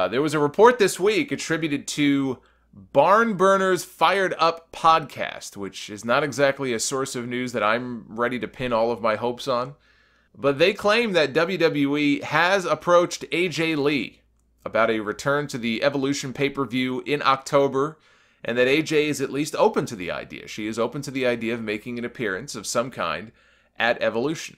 There was a report this week attributed to Barn Burners Fired Up podcast, which is not exactly a source of news that I'm ready to pin all of my hopes on. But they claim that WWE has approached AJ Lee about a return to the Evolution pay-per-view in October, and that AJ is at least open to the idea. She is open to the idea of making an appearance of some kind at Evolution.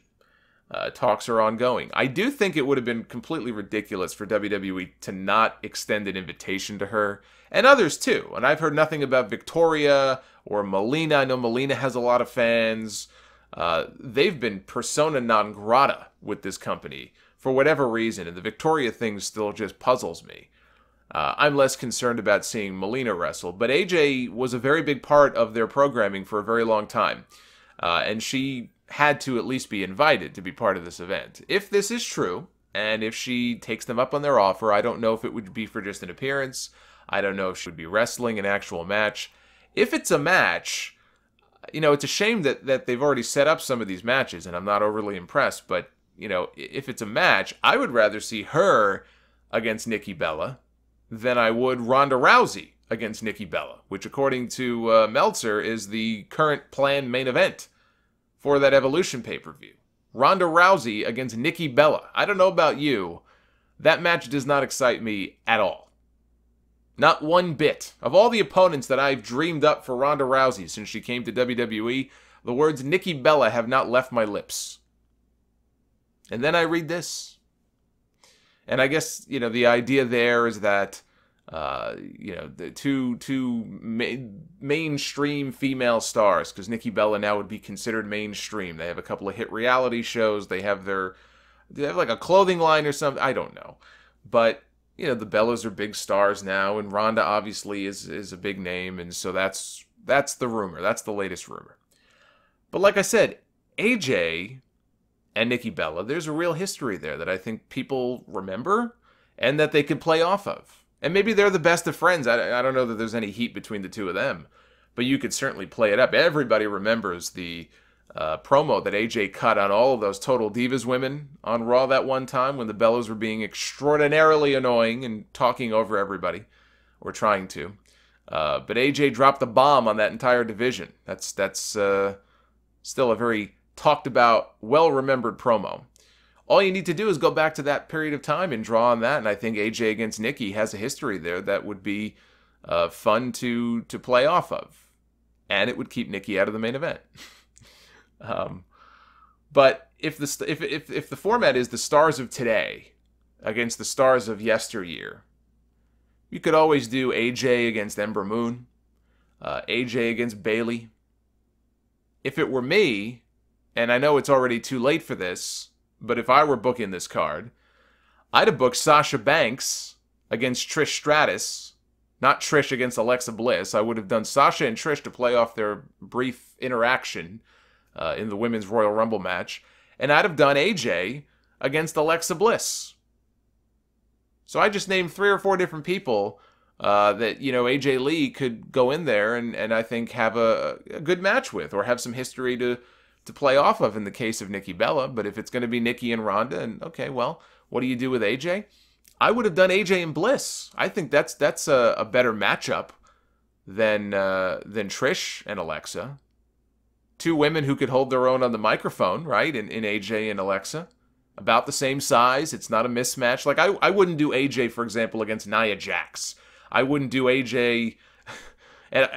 Talks are ongoing. I do think it would have been completely ridiculous for WWE to not extend an invitation to her, and others too. And I've heard nothing about Victoria or Melina. I know Melina has a lot of fans. They've been persona non grata with this company for whatever reason, and the Victoria thing still just puzzles me. I'm less concerned about seeing Melina wrestle, but AJ was a very big part of their programming for a very long time, and she had to at least be invited to be part of this event. If this is true, and if she takes them up on their offer, I don't know if it would be for just an appearance. I don't know if she would be wrestling an actual match. If it's a match, it's a shame that they've already set up some of these matches, and I'm not overly impressed, but, if it's a match, I would rather see her against Nikki Bella than I would Ronda Rousey against Nikki Bella, which, according to Meltzer, is the current planned main event for that Evolution pay-per-view. Ronda Rousey against Nikki Bella. I don't know about you. That match does not excite me at all. Not one bit. Of all the opponents that I've dreamed up for Ronda Rousey since she came to WWE, the words Nikki Bella have not left my lips. And then I read this. And I guess, the idea there is that the two mainstream female stars, because Nikki Bella now would be considered mainstream. They have a couple of hit reality shows. They have like a clothing line or something. I don't know. But, the Bellas are big stars now, and Ronda obviously is a big name, and so that's the rumor. That's the latest rumor. But like I said, AJ and Nikki Bella, there's a real history there that I think people remember and that they could play off of. And maybe they're the best of friends. I don't know that there's any heat between the two of them. But you could certainly play it up. Everybody remembers the promo that AJ cut on all of those Total Divas women on Raw that one time when the Bellas were being extraordinarily annoying and talking over everybody. Or trying to. But AJ dropped the bomb on that entire division. That's still a very talked about, well-remembered promo. All you need to do is go back to that period of time and draw on that, and I think AJ against Nikki has a history there that would be fun to play off of. And it would keep Nikki out of the main event. But if the format is the stars of today against the stars of yesteryear, you could always do AJ against Ember Moon, AJ against Bayley. If it were me, and I know it's already too late for this, but if I were booking this card, I'd have booked Sasha Banks against Trish Stratus, not Trish against Alexa Bliss. I would have done Sasha and Trish to play off their brief interaction in the Women's Royal Rumble match, and I'd have done AJ against Alexa Bliss. So I just named 3 or 4 different people that, AJ Lee could go in there and I think have a good match with, or have some history to play off of in the case of Nikki Bella. But if it's going to be Nikki and Ronda, and okay, well, what do you do with AJ? I would have done AJ and Bliss. I think that's a better matchup than Trish and Alexa. 2 women who could hold their own on the microphone, right? In AJ and Alexa. About the same size. It's not a mismatch. Like, I wouldn't do AJ, for example, against Nia Jax. I wouldn't do AJ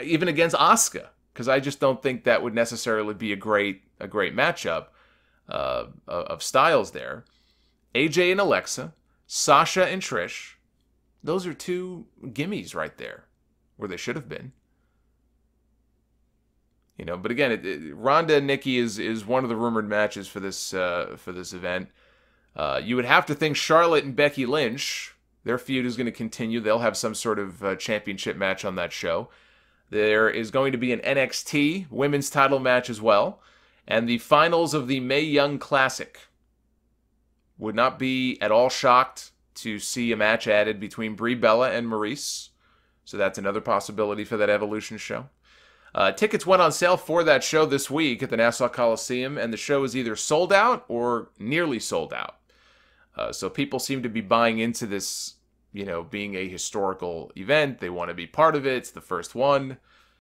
even against Asuka, because I just don't think that would necessarily be a great matchup of styles there. AJ and Alexa, Sasha and Trish, those are 2 gimmies right there, where they should have been. But again, Ronda and Nikki is one of the rumored matches for this event. You would have to think Charlotte and Becky Lynch, their feud is going to continue. They'll have some sort of championship match on that show. There is going to be an NXT women's title match as well. And the finals of the Mae Young Classic. Would not be at all shocked to see a match added between Brie Bella and Maurice. So that's another possibility for that Evolution show. Tickets went on sale for that show this week at the Nassau Coliseum, and the show is either sold out or nearly sold out. So people seem to be buying into this being a historical event. They want to be part of it. It's the first one.